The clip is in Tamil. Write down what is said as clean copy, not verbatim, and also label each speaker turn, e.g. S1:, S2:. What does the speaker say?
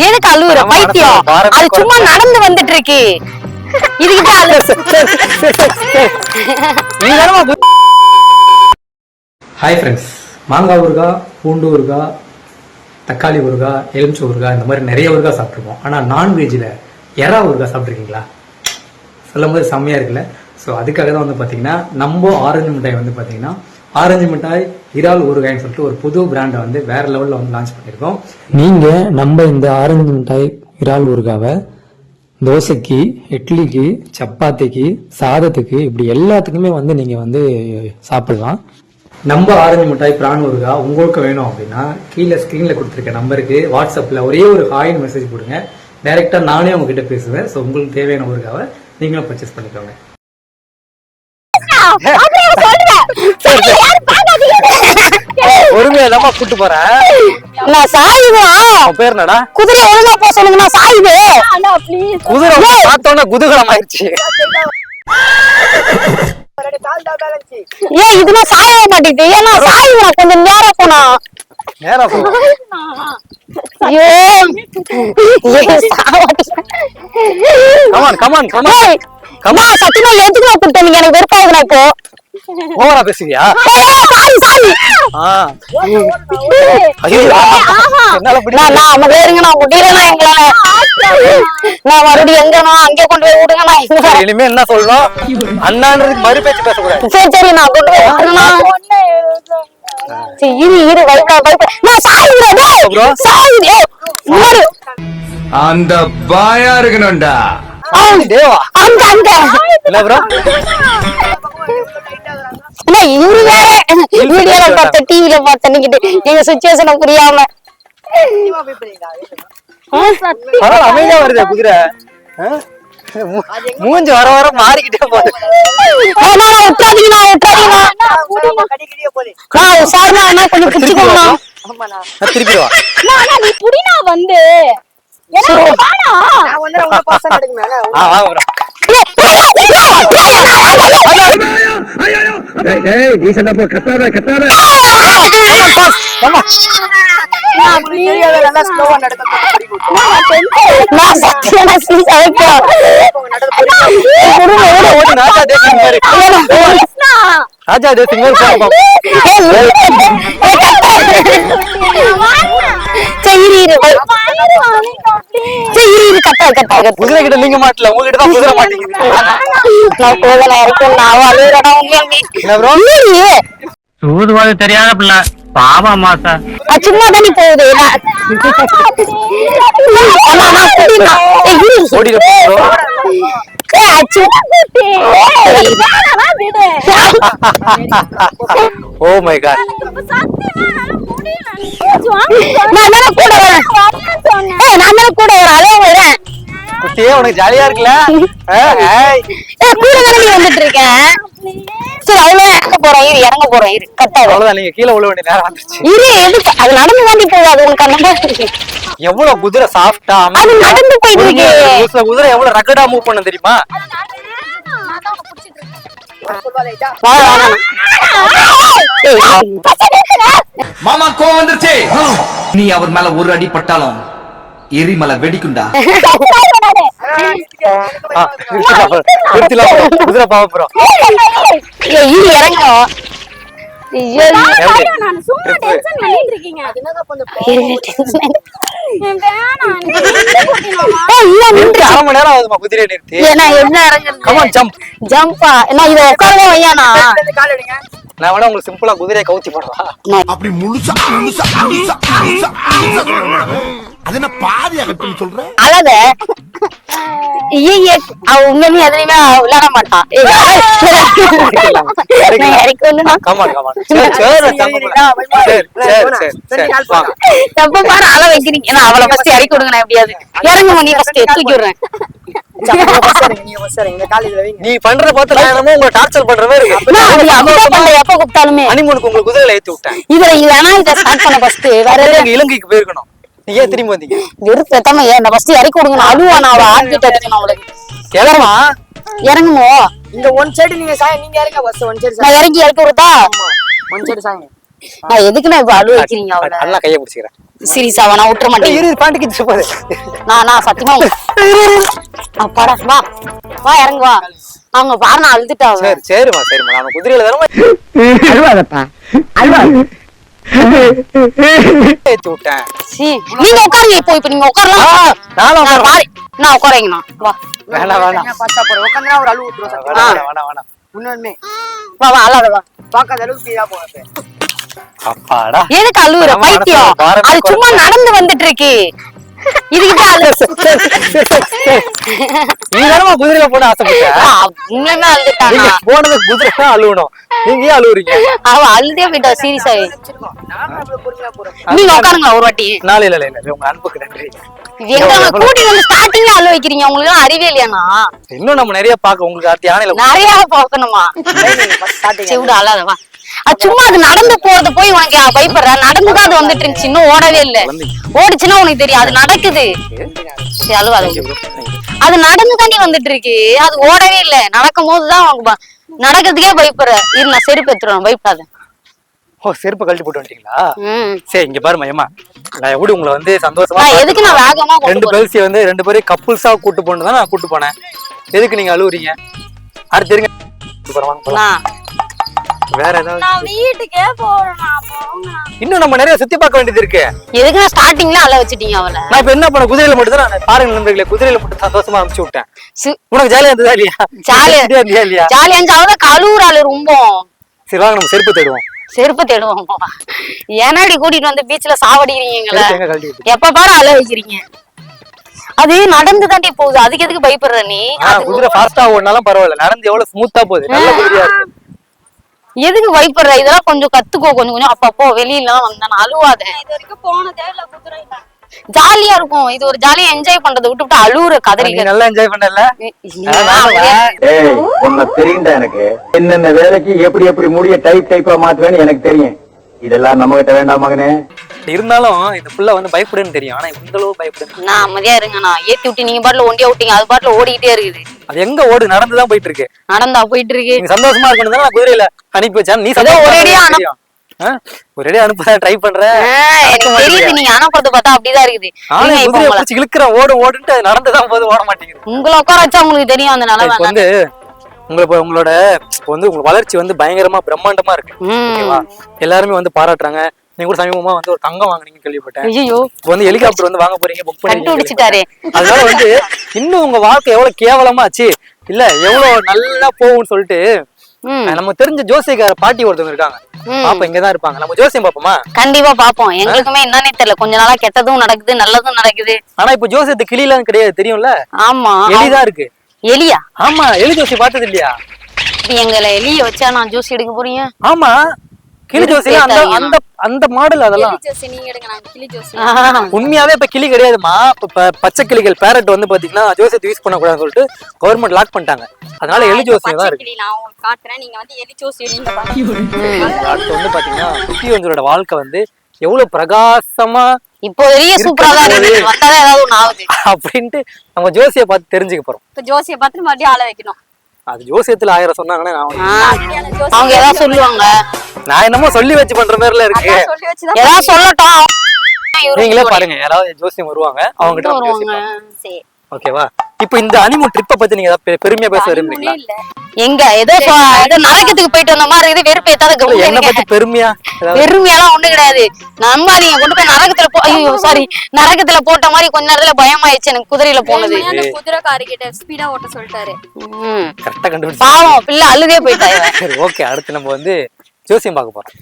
S1: எதுக்கு அழுவுற பைத்தியம்? அது சும்மா நடந்து வந்துட்டு இருக்கு.
S2: ஹாய் ஃப்ரெண்ட்ஸ், மாங்காய் ஊறுகாய், பூண்டு ஊறுகாய், தக்காளி ஊறுகாய், எலுமிச்சை ஊறுகாய், இந்த மாதிரி நிறைய ஊறுகாய் சாப்பிட்ருப்போம். ஆனால் நான்வெஜ்ஜில் எறா ஊறுகாய் சாப்பிட்ருக்கீங்களா? சொல்லும் போது செம்மையாக இருக்குல்ல. ஸோ அதுக்காக தான் வந்து பார்த்தீங்கன்னா நம்ம ஆரஞ்சு மிட்டாய் வந்து பார்த்தீங்கன்னா ஆரஞ்சு மிட்டாய் இறால் ஊறுகாய்னு சொல்லிட்டு ஒரு புது பிராண்டை வந்து வேற லெவலில் வந்து லான்ச் பண்ணியிருக்கோம். நீங்கள் நம்ம இந்த ஆரஞ்சு மிட்டாய் இறால் ஊறுகாவை தோசைக்கு, இட்லிக்கு, சப்பாத்திக்கு, சாதத்துக்கு, இப்படி எல்லாத்துக்குமே வந்து நீங்கள் வந்து சாப்பிடலாம். நம்ம ஆரஞ்சு மிட்டாய் பிரான் ஊறுகாய் உங்களுக்கு வேணும் அப்படின்னா கீழே ஸ்க்ரீனில் கொடுத்துருக்க நம்பருக்கு வாட்ஸ்அப்பில் ஒரே ஒரு ஹாய்னு மெசேஜ் கொடுங்க. டைரெக்டாக நானே உங்ககிட்ட பேசுவேன். ஸோ உங்களுக்கு தேவையான ஊறுகாவை நீங்களும் பர்ச்சேஸ் பண்ணிக்கோங்க.
S3: ஒருமையா இல்லாம கூட்டு போறேன்.
S1: நான் சாயுதா.
S3: பேர் என்னடா?
S1: குதிரை ஒழுங்கா போக சொல்லுங்க. நான் சாயுது.
S3: குதிரை பார்த்தோன்னே குதூகலம் ஆயிடுச்சு.
S1: ஏன் இதுனா சாயவே மாட்டேங்குது? ஏன்னா சாயுதா கொஞ்சம் நேரம் போனா.
S3: நேரா போ.
S1: ஐயோ
S3: கமான் கமான் கமான்
S1: கமான். சத்தியமா எதுக்கு கூப்பிட்டு நீங்க? எனக்கு வெறுப்பாகுதுனா இப்போ.
S3: ஓவரா பேசுவியா?
S1: Sorry sorry.
S3: ஐயோ என்னால பிடிக்கல.
S1: நான் வேறுங்க, நான் முடியலனா எங்களால. நான் மறுபடியும் எங்கனா அங்கே கொண்டு போய் விடுங்க. நான்
S3: இனிமே என்ன சொல்லணும்? அண்ணான்றதுக்கு மறு பேச்சு பேசக்கூடாது.
S1: சரி சரி, நான் கொண்டு போய் விடுறேனா? சரி இரு வைப்பா வைப்பா. நான் சாயுறேன். சாயுறே முன்னாடி
S4: அந்த பாயா இருக்கணும்டா.
S3: தேவா
S1: அங்க அங்க
S3: என்ன ப்ரோ?
S1: என்ன இவரு வேற வீடியோல பார்த்த டிவில பார்த்தன்னுக்கிட்டு எங்க சிச்சுவேஷனை புரியாம
S3: அமைதியா வருது குதிரை. மூஞ்சி வர வர மாறிக்கிட்டே போகுது. திருப்பிடுவா
S1: வந்து
S3: ராஜா தேசிங் குதிரை கிட்ட நீங்க மாட்டல, உங்ககிட்ட தான் குதிரை மாட்டேங்குது.
S5: சூதுவாது தெரியாத பிள்ளை பாவமா சார்.
S1: சும்மா தானே போகுது.
S3: Oh my god.
S1: கூட வரேன்.
S3: குட்டியே உனக்கு ஜாலியா இருக்குல்ல?
S1: கூட வந்துட்டு இருக்கேன். சரி அவ்வளவு இறங்க போறேன். இறங்க போறேன். கரெக்டா
S3: அவ்வளவுதான். நீங்க கீழே விழ வேண்டிய நேரம் வந்துருச்சு.
S1: எதுக்கு அது நடந்து தாண்டி போகாது? உங்களுக்கு அந்த மாதிரி
S3: எவ்வளவு குதிரை சாஃப்டா
S1: அது நடந்து போயிட்டு இருக்கு.
S3: குதிரை எவ்வளவு ரகடா மூவ் பண்ண தெரியுமா?
S4: மாமா கோவம் வந்துருச்சு. நீ அவர் மேல ஒரு அடி பட்டாலும் எரிமலை வெடிக்குண்டா.
S3: குதிரை பாவப்புறோம்.
S1: இறங்கும்.
S3: குதிரை நிறுத்தி
S1: ஜம்பா என்ன இது உட்காரவே வையானா?
S3: நான் வேணா உங்களுக்கு சிம்பிளா குதிரையை கவுத்தி போடவா?
S4: அப்படி முழுசா முழுசா முழுசா அது என்ன பாதி அகட்டுன்னு சொல்ற?
S1: அழக உண்மையுமே எதுலையுமே விளையாட மாட்டான். தப்ப பாரு அழ வைக்கிறீங்க. அவளை ஃபர்ஸ்ட் இறக்கி விடுங்க. நான் எப்படியாவது இறங்குமா? நீ ஃபர்ஸ்ட் தூக்கி விடுறேன்.
S3: நீ பண்ற பார்த்து நான் உங்களை டார்ச்சர் பண்ற மாதிரி
S1: எப்ப கூப்பிட்டாலுமே
S3: ஹனிமூனுக்கு உங்களுக்கு குதிரையில ஏத்தி விட்டேன்.
S1: இதுல வேணா இதை ஸ்டார்ட் பண்ண ஃபர்ஸ்ட் வேற
S3: இலங்கைக்கு போயிருக்கணும். நீ ஏன் திரும்பி வந்தீங்க?
S1: வெறுப்பேத்தாம ஏன் ஃபர்ஸ்ட் இறக்கி விடுங்க. அழுவா நான் அவளை ஆர்கிட்ட அடிக்கணும். அவளுக்கு
S3: கிளம்பா
S1: இறங்குமோ
S3: இந்த ஒன் சைடு நீங்க நீங்க இறங்க பஸ் ஒன் சைடு
S1: நான் இறங்கி இறக்கி விட்டா
S3: ஒன் சைடு சாங்க.
S1: நான் எதுக்கு நான் இப்ப அழுவ வைக்கிறீங்க அவள
S3: நல்லா கையை பிடிச்சிக்கிறேன்.
S1: சீரியஸாவா நான் விட்டுற மாட்டேன்
S3: இரு பாண்டிக்கு போகுது.
S1: நான் சத்தியமா அப்பாடா வா வா இறங்கு வா அவங்க பாரு நான் அழுதுட்டா அவ.
S3: சரி சரிம்மா சரிம்மா நான் குதிரையில தானே
S5: அழுவாதப்பா அழுவாது
S3: ஏத்தி விட்டேன்.
S1: சீ நீங்க உட்காருங்க இப்ப நீங்க உட்காரலாம்
S3: நானும்
S1: நான் பாரு நான் உட்காரங்கண்ணா வா
S3: வேணாம் வேணாம்
S6: பார்த்தா போற உட்காந்தா ஒரு அழுவு விட்டுரும் சத்தியமா.
S3: வேணாம் வேணாம் வேணாம்.
S6: இன்னொன்னு
S1: வா வா அழாத வா
S6: பார்க்காத அளவுக்கு இதா போகுது.
S3: அப்பாடா
S1: எதுக்கு அழுவுற
S3: நம்ம
S1: பைத்தியம்
S3: மனசுல பாரமே
S1: அது சும்மா நடந்து வந்துட்டு இருக்கு இதுக்கிட்ட அழு
S3: நீ தானமா குதிரையில போட ஆசைப்பட்ட.
S1: உண்மையுமே அழுதுட்டானா
S3: நீங்க போனது குதிரை தான் அழுவணும். நீங்க ஏன் அழுவுறீங்க?
S1: அவ அழுதே போயிட்டா சீரியஸா
S6: நானும் அவ்வளவு பொறுமையா போறேன்.
S1: நீங்க உட்காருங்க ஒரு வாட்டி
S3: நாளை இல்ல உங்க அன்புக்கு நன்றி.
S1: இது எங்க கூட்டி வந்து ஸ்டார்டிங்ல அழுவ வைக்கிறீங்க உங்களுக்கு எல்லாம் அறிவே இல்லையாண்ணா
S3: இன்னும் நம்ம நிறைய பாக்க உங்களுக்கு அடுத்த யானையில
S1: நிறைய பாக்கணுமா செவிட அழாதவா அது சும்மா அது நடந்து போறது போய் உனக்கு பயப்படுற நடந்துதான் அது வந்துட்டு இருந்துச்சு இன்னும் ஓடவே இல்ல ஓடிச்சுன்னா உனக்கு தெரியும் அது நடக்குது சரி அழுவாத அது நடந்து தாண்டி வந்துட்டு இருக்கு அது ஓடவே இல்ல நடக்கும் போதுதான் உனக்கு நடக்கிறதுக்கே பயப்படுற இரு நான் செருப்பு எடுத்துருவேன் பயப்படாத
S3: ஓ செருப்பு கழட்டி போட்டு வந்துட்டீங்களா?
S1: உம்
S3: சரி இங்க பாரு மையமா நான் எப்படி உங்களை வந்து சந்தோஷமா
S1: நான் எதுக்கு நான் வேகமா கொண்டு
S3: ரெண்டு
S1: போறேன்
S3: பேர்ஸ் வந்து ரெண்டு பேரும் கப்புள்ஸா கூட்டு போன்னு தான் நான் கூட்டு போனேன். எதுக்கு நீங்க அழுவுறீங்க? அடுத்து இருங்க வாங்க போலாம்.
S1: நான்
S3: வேற ஏதாவது
S7: நான் வீட்டுக்கே போறேன்
S3: இன்னும் நம்ம நிறைய சுத்தி பார்க்க வேண்டியது இருக்கு.
S1: எதுக்கு நான் ஸ்டார்டிங்ல அழ வச்சுட்டீங்க அவளை
S3: நான் இப்ப என்ன பண்ண குதிரையில மட்டும் தான் நான் பாருங்க நண்பர்களே குதிரையில மட்டும் சந்தோஷமா அனுப்பிச்சு விட்டேன்.
S1: சி-
S3: உனக்கு ஜாலியா இருந்ததா இல்லையா?
S1: ஜாலியா
S3: இருந்தியா இல்லையா?
S1: ஜாலியா இருந்துச்சு அவதான் கழுவுறாள் ரொம்ப
S3: சரி வாங்க நம்ம செருப்பு தேடுவோம்.
S1: செருப்பு தேடுவோம் ஏன்னாடி கூட்டிட்டு வந்து பீச்ல சாவடிக்கிறீங்களா
S3: செருப்பு எங்க கழட்டி வச்சிருக்க?
S1: எப்ப பாரு அழ வைக்கிறீங்க அது நடந்து தாண்டி போகுது அதுக்கு எதுக்கு பயப்படுற நீ
S3: குதிரை ஃபாஸ்டா ஓடினாலும் பரவாயில்ல நடந்து எவ்வளவு ஸ்மூத்தா போகுது நல்ல குதிரையா இருக்கு.
S1: எதுக்கு பயப்படுற இதெல்லாம் கொஞ்சம் கத்துக்கோ கொஞ்சம் கொஞ்சம் அப்பப்போ வெளியெல்லாம் வந்தா அழுவாத
S7: இது வரைக்கும் போனதே இல்ல குதிரையில
S1: ஜாலியா இருக்கும் இது ஒரு ஜாலியா என்ஜாய் பண்றதை விட்டுவிட்டு அழுவுற
S3: நீ
S1: கதறி
S3: நல்லா என்ஜாய் பண்ணல?
S8: ஏய் உன்னை தெரியும்டா எனக்கு என்னென்ன வேலைக்கு எப்படி எப்படி முடிய டைப்பா மாத்துவேன்னு எனக்கு தெரியும். இதெல்லாம் நம்ம கிட்ட வேண்டாம் மகனே.
S3: இருந்தாலும் இந்த புள்ள வந்து பயப்படுன்னு தெரியும். ஆனா இந்த அளவு பயப்படுன்னு
S1: நான் அமைதியா இருங்க நான் ஏத்தி விட்டு நீங்க பாட்டுல ஒண்டியா விட்டீங்க அது பாட்டுல ஓடிக்கிட்டே இருக்குது
S3: அது எங்க ஓடு நடந்துதான் போயிட்டு இருக்கு.
S1: நடந்தா போயிட்டு இருக்கு
S3: நீங்க சந்தோஷமா இருக்கணும் தான் நான் குதிரையில அனுப்பி வச்சேன். நீ
S1: ஏதோ
S3: சந்தோஷமா
S1: ஒரேடியா
S3: இருக்கணும் தெரியும். ஒரேடியா அனுப்ப ட்ரை பண்ற.
S1: எனக்கு தெரியுது நீங்க அனுப்புறது பார்த்தா அப்படிதான் இருக்குது
S3: ஆனா
S1: நீங்க இப்ப
S3: குதிரையை
S1: உங்களை
S3: பிடிச்சி இழுக்கிறேன் ஓடு ஓடுன்ட்டு அது நடந்துதான் போது ஓட மாட்டேங்குது.
S1: உங்களை உட்கார வச்சா உங்களுக்கு தெரியும் அந்த
S3: இப்ப
S1: நிலைமை
S3: வந்து உங்களோட இப்ப வந்து உங்க வளர்ச்சி வந்து பயங்கரமா பிரம்மாண்டமா இருக்கு. ஓகேவா? எல்லாருமே வந்து பாராட்டுறாங்க. நீங்க கூட சமீபமா வந்து ஒரு தங்கம் வாங்குனீங்கன்னு கேள்விப்பட்டேன்.
S1: ஐயோ
S3: இப்ப வந்து ஹெலிகாப்டர் வந்து வாங்க போறீங்க புக் பண்ணி
S1: கண்டுபிடிச்சிட்டாரே
S3: அதனால வந்து இன்னும் உங்க வாழ்க்கை எவ்வளவு கேவலமாச்சு இல்ல எவ்வளவு நல்லா போகும்னு சொல்லிட்டு நம்ம தெரிஞ்ச ஜோசியக்கார பாட்டி ஒருத்தவங்க இருக்காங்க. பாப்பா இங்கதான் இருப்பாங்க. நம்ம ஜோசியம் பாப்போமா?
S1: கண்டிப்பா பாப்போம் எங்களுக்குமே என்னன்னே தெரியல கொஞ்ச நாளா கெட்டதும் நடக்குது நல்லதும் நடக்குது
S3: ஆனா இப்ப ஜோசியத்து கிளிலாம் கிடையாது தெரியும்ல?
S1: ஆமா
S3: எலிதான் இருக்கு.
S1: எலியா
S3: ஆமா எலி ஜோசி பார்த்தது இல்லையா?
S1: எங்களை எலிய வச்சா நான் ஜூஸ் எடுக்க போறீங்க
S3: ஆமா கிளி ஜோசி அந்த அந்த அந்த மாடல் அதெல்லாம்
S7: ஜோசி நீங்க எடுங்க நான் கிளி ஜோசி
S3: உண்மையாவே இப்ப கிளி கிடையாதுமா. இப்ப பச்சை கிளிகள் பேரட் வந்து பாத்தீங்கன்னா ஜோசியத்தை யூஸ் பண்ணக்கூடாதுன்னு சொல்லிட்டு கவர்மெண்ட் லாக் பண்ணிட்டாங்க. அதனால எலி ஜோசியம் தான் இருக்கு.
S7: கிளி நான் உங்களுக்கு காட்டுறேன் நீங்க வந்து எலி ஜோசி நீங்க பாருங்க
S3: அடுத்து வந்து பாத்தீங்கன்னா குட்டி வஞ்சரோட வாழ்க்கை வந்து எவ்வளவு பிரகாசமா
S1: இப்போ வரைய சூப்பரா தான் இருக்குது வந்தாதான் ஏதாவது ஒண்ணு ஆகுது
S3: அப்படின்ட்டு நம்ம ஜோசியை பார்த்து தெரிஞ்சுக்க போறோம்.
S7: இப்ப ஜோசியை பார்த்து மறுபடியும் ஆள வைக்கணும்
S3: அது ஜோசியத்துல 1000 சொன்னாங்கன்னா
S1: அவங்க ஏதாவது சொல்லுவாங்க
S3: நான் என்னமோ சொல்லி வச்சு பண்ற மாதிரில இருக்கு.
S7: சொல்லி வச்சுதான்
S1: ஏதாவது சொல்லட்டும்
S3: நீங்களே பாருங்க யாராவது ஜோசியம் வருவாங்க அவங்க கிட்ட நம்ம
S1: வருவாங்க
S3: யோசிப்போம்.
S7: சரி
S3: ஓகேவா? இப்போ இந்த ஹனிமூன் ட்ரிப்பை பத்தி நீங்க ஏதாவது பெருமையா பேச விரும்புறீங்களா?
S7: இல்ல
S1: எங்க ஏதோ ஏதோ நரகத்துக்கு போயிட்டு வந்த மாதிரி இது வெறுப்பு ஏதாவது
S3: என்ன பத்தி பெருமையா ஏதாவது
S1: பெருமையெல்லாம் ஒண்ணு கிடையாது நம்ம நீங்க கொண்டு போய் நரகத்துல ஐயோ சாரி நரகத்துல போட்ட மாதிரி கொஞ்ச நேரத்துல பயமாயிடுச்சு எனக்கு குதிரையில போனது
S7: அந்த குதிரைக்காரி கிட்ட ஸ்பீடா ஓட்ட சொல்லிட்டாரு
S3: கரெக்டா கண்டுபிடிச்சு.
S1: பாவம் பிள்ளை அழுதே போயிட்டா இவ.
S3: சரி ஓகே அடுத்து நம்ம வந்து ஜோசியம் பார்க்க போறோம்.